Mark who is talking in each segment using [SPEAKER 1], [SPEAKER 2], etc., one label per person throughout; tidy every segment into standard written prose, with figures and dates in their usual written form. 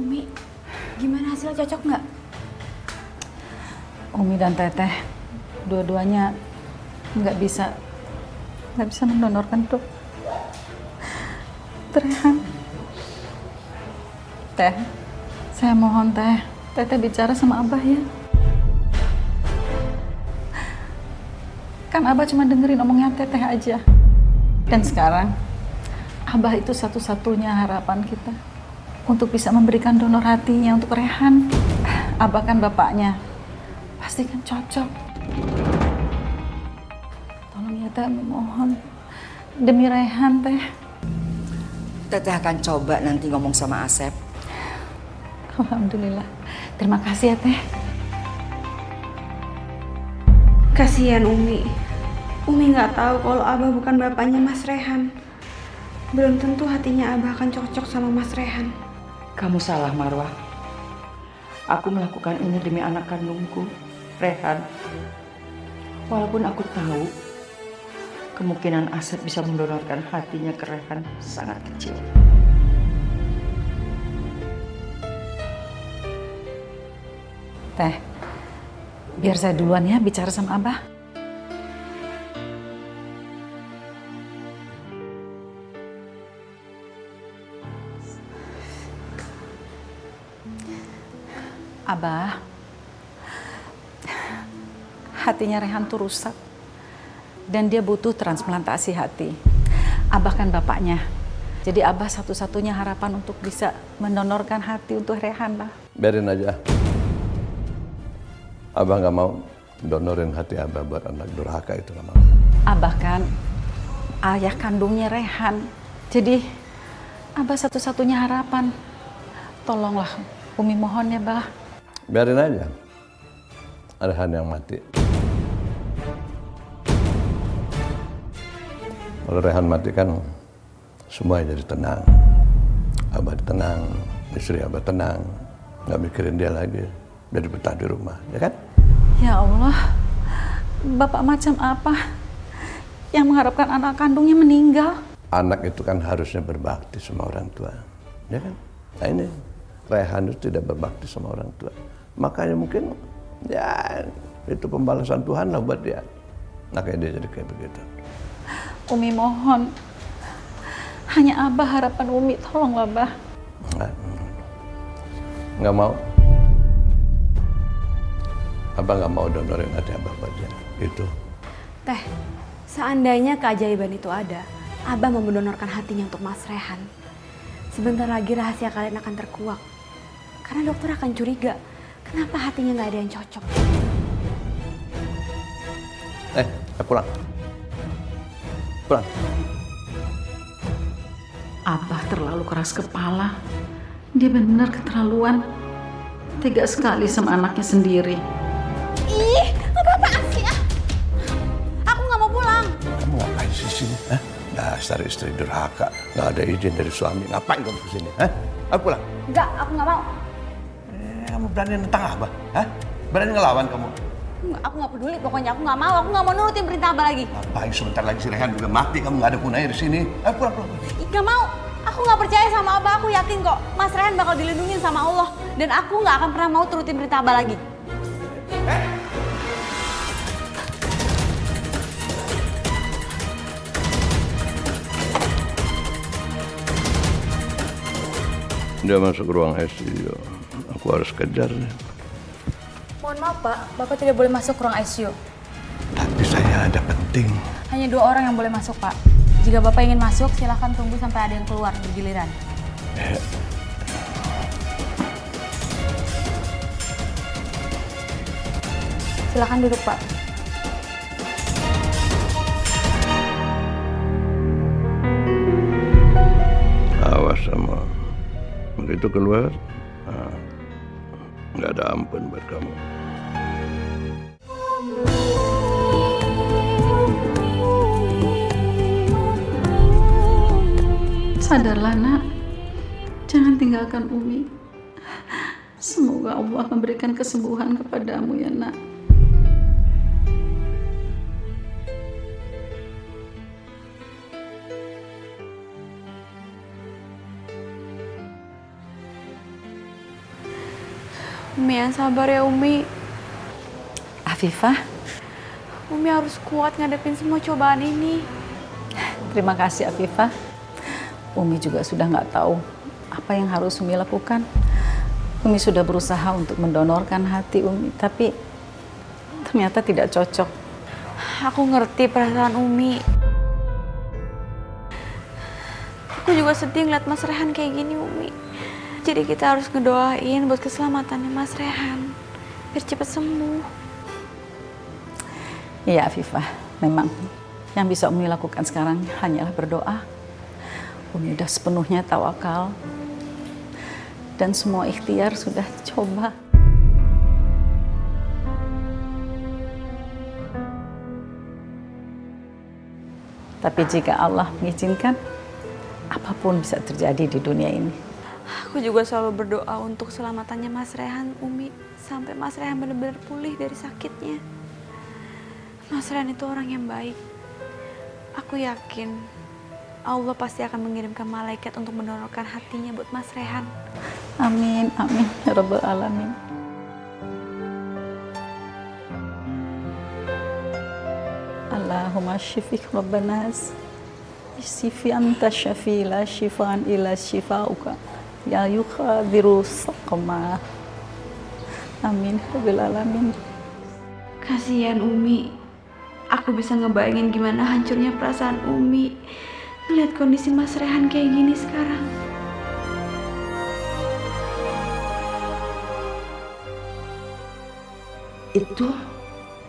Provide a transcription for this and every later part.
[SPEAKER 1] Umi, gimana hasilnya, cocok nggak?
[SPEAKER 2] Umi dan Teteh dua-duanya nggak bisa mendonorkan tuh Rehan. Teh, saya mohon Teteh bicara sama Abah ya. Kan Abah cuma dengerin omongnya Teteh aja. Dan sekarang Abah itu satu-satunya harapan kita untuk bisa memberikan donor hatinya untuk Rehan. Abah kan bapaknya, pasti kan cocok. Tolong ya Teh, mohon demi Rehan Teh.
[SPEAKER 3] Teteh akan coba nanti ngomong sama Asep.
[SPEAKER 2] Alhamdulillah, terima kasih ya Teh.
[SPEAKER 1] Kasihan Umi. Umi nggak tahu kalau Abah bukan bapaknya Mas Rehan. Belum tentu hatinya Abah akan cocok sama Mas Rehan.
[SPEAKER 3] Kamu salah, Marwah. Aku melakukan ini demi anak kandungku, Rehan. Walaupun aku tahu kemungkinan Asep bisa mendonorkan hatinya ke Rehan sangat kecil.
[SPEAKER 2] Teh, biar saya duluan ya bicara sama Abah. Abah, hatinya Rehan tuh rusak dan dia butuh transplantasi hati. Abah kan bapaknya, jadi Abah satu-satunya harapan untuk bisa mendonorkan hati untuk Rehan, Bah.
[SPEAKER 4] Biarin aja. Abah nggak mau donorin hati Abah buat anak durhaka itu, nggak mau.
[SPEAKER 2] Abah kan ayah kandungnya Rehan, jadi Abah satu-satunya harapan. Tolonglah, Umi mohon ya, Bah.
[SPEAKER 4] Biarin aja. Rehan yang mati. Kalau Rehan mati kan semuanya jadi tenang. Abah tenang, istri Abah tenang, nggak mikirin dia lagi. Jadi betah di rumah, ya kan?
[SPEAKER 2] Ya Allah, Bapak macam apa yang mengharapkan anak kandungnya meninggal?
[SPEAKER 4] Anak itu kan harusnya berbakti sama orang tua, ya kan? Nah ini, Rehan itu tidak berbakti sama orang tua. Makanya mungkin, ya itu pembalasan Tuhan lah buat dia. Makanya dia jadi kayak begitu.
[SPEAKER 2] Umi mohon, hanya Abah harapan Umi, tolonglah Bah.
[SPEAKER 4] Nggak mau. Abah nggak mau donorin hati Abah buat dia. Itu.
[SPEAKER 1] Teh, seandainya keajaiban itu ada, Abah mau mendonorkan hatinya untuk Mas Rehan. Sebentar lagi rahasia kalian akan terkuak. Karena dokter akan curiga, kenapa hatinya nggak ada yang cocok.
[SPEAKER 4] Pulang. Pulang.
[SPEAKER 2] Abah terlalu keras kepala. Dia benar keterlaluan. Tega sekali sama anaknya sendiri.
[SPEAKER 1] Ih, apa-apaan sih ah? Aku nggak mau pulang.
[SPEAKER 4] Kamu ngapain sih sini? Dasar istri durhaka. Nggak ada izin dari suami. Ngapain kamu kesini? Ayo pulang.
[SPEAKER 1] Enggak, aku nggak mau.
[SPEAKER 4] Kamu berani nentang Abah? Berani ngelawan kamu?
[SPEAKER 1] Aku nggak peduli, pokoknya aku nggak mau nurutin perintah Abah lagi.
[SPEAKER 4] Ngapain sebentar lagi si Rehan juga mati, kamu nggak ada gunanya di sini. Ayo pulang.
[SPEAKER 1] Ih, nggak mau. Aku nggak percaya sama Abah, aku yakin kok Mas Rehan bakal dilindungi sama Allah. Dan aku nggak akan pernah mau turutin perintah Abah lagi.
[SPEAKER 4] Dia masuk ruang ICU. Aku harus kejar nih.
[SPEAKER 5] Mohon maaf Pak, Bapak tidak boleh masuk ruang ICU.
[SPEAKER 4] Tapi saya ada penting.
[SPEAKER 5] Hanya 2 orang yang boleh masuk Pak. Jika Bapak ingin masuk, silahkan tunggu sampai ada yang keluar bergiliran. Silahkan duduk Pak.
[SPEAKER 4] Awas sama begitu keluar, nggak ada ampun buat kamu.
[SPEAKER 2] Sadarlah nak, jangan tinggalkan Umi. Semoga Allah memberikan kesembuhan kepadamu ya nak.
[SPEAKER 1] Umi yang sabar ya Umi.
[SPEAKER 2] Afifah,
[SPEAKER 1] Umi harus kuat ngadepin semua cobaan ini.
[SPEAKER 2] terima kasih Afifah. Umi juga sudah nggak tahu apa yang harus Umi lakukan. Umi sudah berusaha untuk mendonorkan hati Umi, tapi ternyata tidak cocok.
[SPEAKER 1] Aku ngerti perasaan Umi. Aku juga sedih ngeliat Mas Rehan kayak gini Umi. Jadi kita harus ngedoain buat keselamatannya Mas Rehan. Biar cepat sembuh.
[SPEAKER 2] Iya Afifah, memang yang bisa Umi lakukan sekarang hanyalah berdoa. Umi sudah sepenuhnya tawakal. Dan semua ikhtiar sudah dicoba. Tapi jika Allah mengizinkan, apapun bisa terjadi di dunia ini.
[SPEAKER 1] Aku juga selalu berdoa untuk keselamatannya Mas Rehan, Umi. Sampai Mas Rehan benar-benar pulih dari sakitnya. Mas Rehan itu orang yang baik. Aku yakin Allah pasti akan mengirimkan malaikat untuk mendonorkan hatinya buat Mas Rehan.
[SPEAKER 2] Amin, amin, ya Rabbal Alamin. Allahumma syifik Rabbanas. Sifi anta syafi la syifaan ila syifauka. Ya yukhadiru saqma. Amin, Rabbil Alamin.
[SPEAKER 1] Kasihan Umi. Aku bisa ngebayangin gimana hancurnya perasaan Umi ngeliat kondisi Mas Rehan kayak gini sekarang.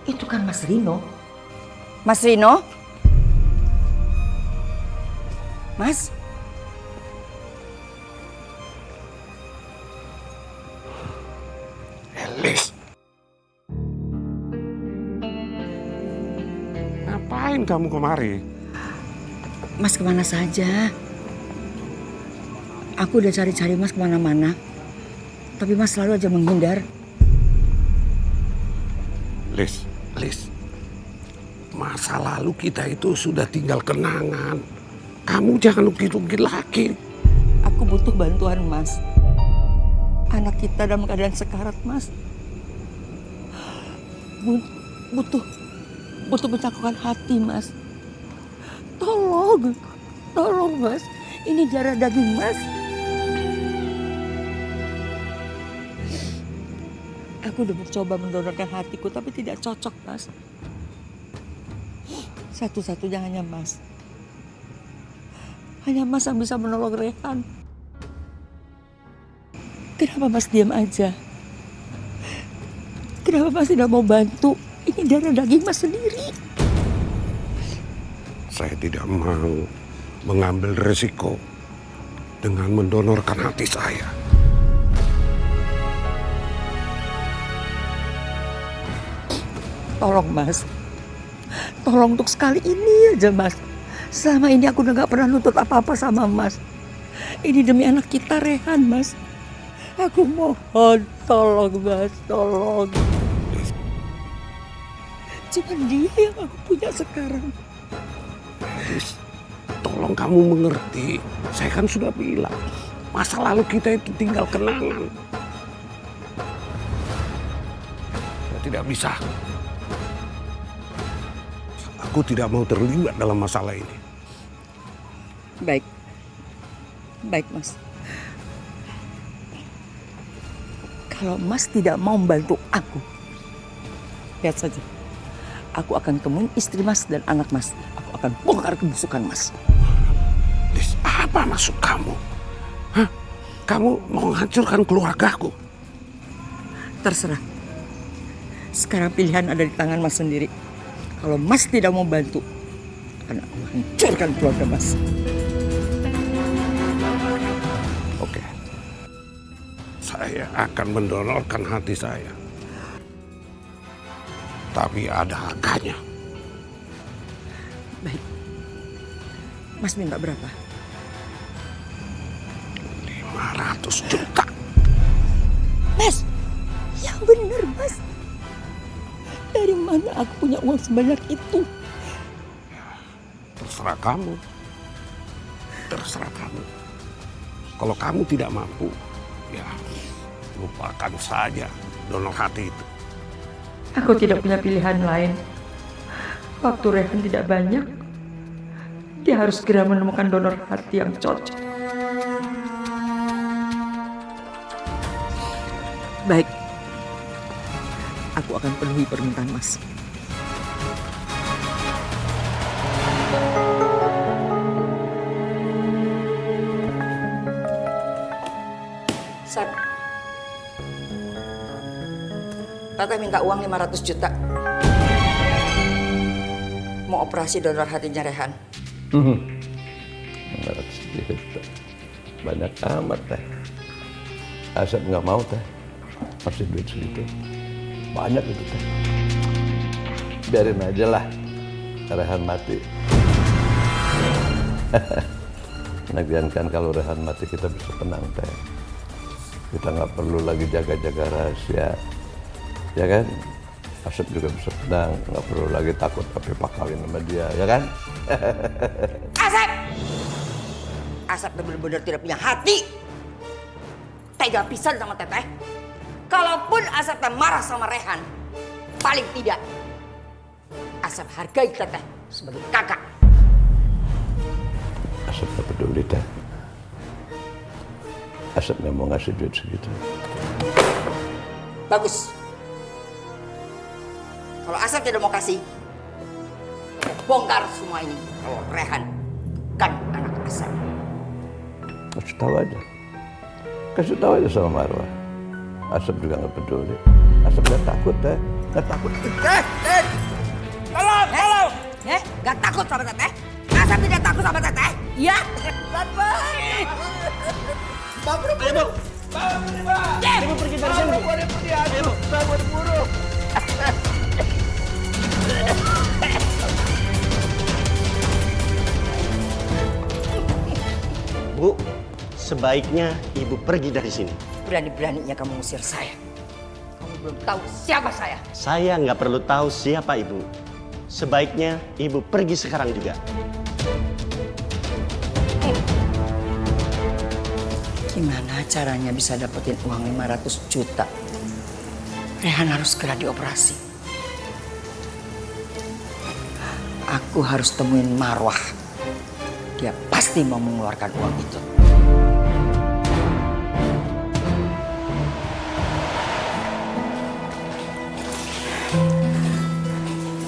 [SPEAKER 3] Itu kan Mas Rino. Mas Rino? Mas?
[SPEAKER 6] Elis. Ngapain kamu kemari?
[SPEAKER 3] Mas kemana saja? Aku udah cari-cari Mas kemana-mana. Tapi Mas selalu aja menghindar.
[SPEAKER 6] Lis. Masa lalu kita itu sudah tinggal kenangan. Kamu jangan ungkit-ungkit lagi.
[SPEAKER 3] Aku butuh bantuan Mas. Anak kita dalam keadaan sekarat Mas. Butuh mencakupkan hati Mas. Tolong Mas. Ini darah daging Mas. Aku udah mencoba mendonorkan hatiku tapi tidak cocok Mas. Satu-satunya hanya Mas. Hanya Mas yang bisa menolong Rehan. Kenapa Mas diam aja? Kenapa Mas tidak mau bantu? Ini darah daging Mas sendiri.
[SPEAKER 6] Saya tidak mau mengambil resiko dengan mendonorkan hati saya.
[SPEAKER 3] Tolong Mas. Tolong untuk sekali ini aja Mas. Selama ini aku udah gak pernah nuntut apa-apa sama Mas. Ini demi anak kita Rehan Mas. Aku mohon tolong Mas, tolong. Cuma dia yang aku punya sekarang.
[SPEAKER 6] Lis, tolong kamu mengerti. Saya kan sudah bilang, masa lalu kita itu tinggal kenangan. Saya tidak bisa. Aku tidak mau terlibat dalam masalah ini.
[SPEAKER 3] Baik Mas. Kalau Mas tidak mau membantu aku, lihat saja. Aku akan temuin istri Mas dan anak Mas. Aku akan bongkar kebusukan Mas.
[SPEAKER 6] Lis, apa maksud kamu? Hah? Kamu mau menghancurkan keluargaku?
[SPEAKER 3] Terserah. Sekarang pilihan ada di tangan Mas sendiri. Kalau Mas tidak mau bantu, akan aku hancurkan keluarga Mas.
[SPEAKER 6] Oke. Saya akan mendonorkan hati saya. Tapi ada harganya.
[SPEAKER 3] Baik. Mas minta berapa?
[SPEAKER 6] 500 juta.
[SPEAKER 3] Mas, yang benar Mas. Dari mana aku punya uang sebanyak itu?
[SPEAKER 6] Terserah kamu. Terserah kamu. Kalau kamu tidak mampu, ya lupakan saja donor hati itu.
[SPEAKER 3] Aku tidak punya pilihan lain. Waktu Rehan tidak banyak, dia harus segera menemukan donor hati yang cocok.
[SPEAKER 7] Baik, aku akan penuhi permintaan Mas. Sat, Tata minta uang 500 juta. Mau operasi donor hatinya Rehan.
[SPEAKER 4] 500 juta. Banyak amat teh. Asep nggak mau teh. Masih duit segitu. Banyak itu teh. Biarin aja lah. Rehan mati. Lagian kan kalau Rehan mati kita bisa tenang teh. Kita nggak perlu lagi jaga-jaga rahasia. Ya kan? Asep juga bisa tenang, nggak perlu lagi takut tapi pakalin sama dia, ya kan?
[SPEAKER 7] Asep! Asep benar-benar tidak punya hati. Tega pisan sama Teteh. Kalaupun Asep marah sama Rehan, paling tidak Asep hargai Teteh sebagai kakak.
[SPEAKER 4] Asep nggak peduli teh. Asep nggak mau ngasih duit segitu.
[SPEAKER 7] Bagus. Kalau Asep tidak mau kasih, bongkar semua ini. Kalau Rehan kan anak Asep.
[SPEAKER 4] Kasih tahu aja. Kasih tahu aja sama Marwah. Asep juga nggak peduli. Asep nggak takut teh. Nggak takut.
[SPEAKER 7] Tolong! Ya, nggak takut sama Teteh? Asep tidak takut sama Teteh? Iya?
[SPEAKER 8] Bu, sebaiknya Ibu pergi dari sini.
[SPEAKER 7] Berani-beraninya kamu ngusir saya. Kamu belum tahu siapa saya.
[SPEAKER 8] Saya nggak perlu tahu siapa Ibu. Sebaiknya Ibu pergi sekarang juga.
[SPEAKER 7] Gimana caranya bisa dapetin uang 500 juta? Rehan harus segera dioperasi. Aku harus temuin Marwah. Dia pasti mau mengeluarkan uang itu.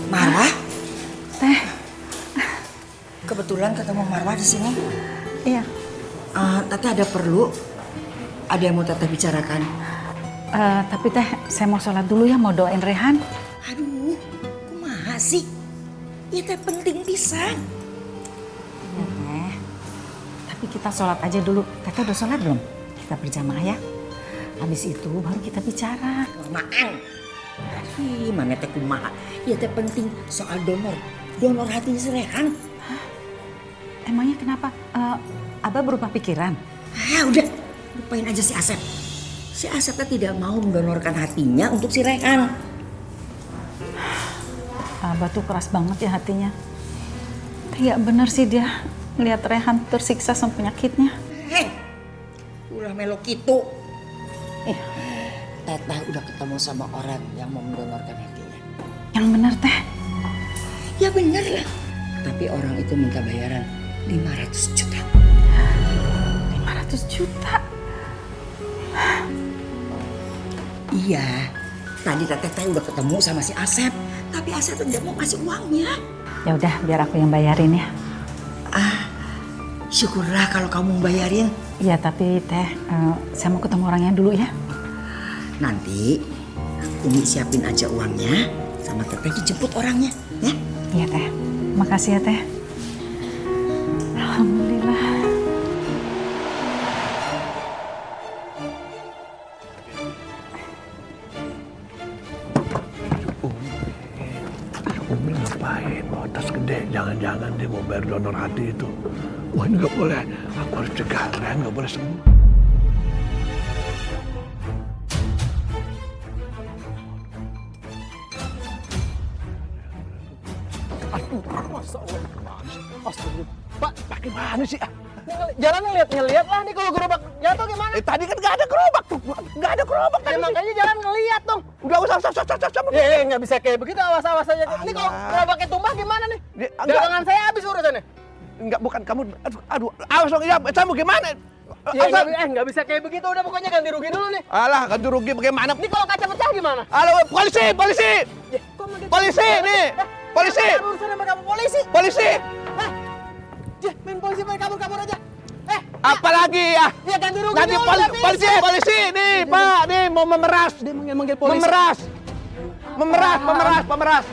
[SPEAKER 7] Marwah?
[SPEAKER 2] Teh.
[SPEAKER 7] Kebetulan ketemu Marwah di sini.
[SPEAKER 2] Iya.
[SPEAKER 7] Teteh ada perlu. Ada yang mau Teteh bicarakan.
[SPEAKER 2] Tapi Teh, saya mau sholat dulu ya, mau doain Rehan.
[SPEAKER 7] Aduh, kumaha sih? Ya teh penting pisan.
[SPEAKER 2] Tapi kita sholat aja dulu. Teteh udah sholat belum? Kita berjamaah ya. Habis itu baru kita bicara.
[SPEAKER 7] Kelamaan. Ih, mana teh kumaha? Ya teh penting soal donor hatinya si Rehan.
[SPEAKER 2] Emangnya kenapa? Abah berubah pikiran?
[SPEAKER 7] Udah, lupain aja si Asep. Si Asep teh tidak mau mendonorkan hatinya untuk si Rehan.
[SPEAKER 2] Abah tuh keras banget ya hatinya. Kayak bener sih dia ngeliat Rehan tersiksa sama penyakitnya.
[SPEAKER 7] Ulah melo kitu. Teteh udah ketemu sama orang yang mau mendonorkan hatinya.
[SPEAKER 2] Yang bener Teh.
[SPEAKER 7] Ya bener lah. Tapi orang itu minta bayaran 500 juta.
[SPEAKER 2] 500 juta?
[SPEAKER 7] Iya. Tadi Teteh udah ketemu sama si Asep. Tapi Asep tidak mau kasih uangnya.
[SPEAKER 2] Ya udah, biar aku yang bayarin ya.
[SPEAKER 7] Syukurlah kalau kamu bayarin.
[SPEAKER 2] Iya, tapi Teh, saya mau ketemu orangnya dulu ya.
[SPEAKER 7] Nanti Umi siapin aja uangnya. Sama Teteh dijemput orangnya, ya?
[SPEAKER 2] Iya Teh, makasih ya Teh. Alhamdulillah.
[SPEAKER 6] Umi ngapain bawa tas gede? Jangan-jangan dia mau bayar donor hati itu. Wah ini nggak boleh. Aku harus cegah Rehan nggak boleh sembuh. Aduh, masa Allah gimana sih? Astagfirullah. Pak, gimana sih?
[SPEAKER 9] Jalan ngeliat lah nih kalau gerobak jatuh gimana?
[SPEAKER 6] Tadi kan nggak ada gerobak tuh. Nggak ada gerobak tadi.
[SPEAKER 9] Makanya jalan ngeliat dong.
[SPEAKER 6] Udah usah.
[SPEAKER 9] Ya nggak bisa kayak begitu, awas-awas aja. Ini kalau gerobaknya tumbah gimana nih? Dagangan saya habis urusannya.
[SPEAKER 6] Enggak, bukan kamu. Aduh, awas dong. Ya, kamu gimana?
[SPEAKER 9] Nggak bisa kayak begitu. Udah pokoknya ganti rugi dulu nih.
[SPEAKER 6] Alah, ganti rugi bagaimana?
[SPEAKER 9] Ini kalau kaca pecah gimana?
[SPEAKER 6] Halo, polisi! Polisi nih! Polisi!
[SPEAKER 9] Urusan sama kamu polisi.
[SPEAKER 6] Polisi!
[SPEAKER 9] Main polisi main kabur-kabur aja.
[SPEAKER 6] Apalagi ya?
[SPEAKER 9] Ya ganti rugi
[SPEAKER 6] Nanti
[SPEAKER 9] dulu, nggak bisa.
[SPEAKER 6] polisi nih, Pak, nih mau memeras.
[SPEAKER 9] Dia manggil polisi.
[SPEAKER 6] Memeras.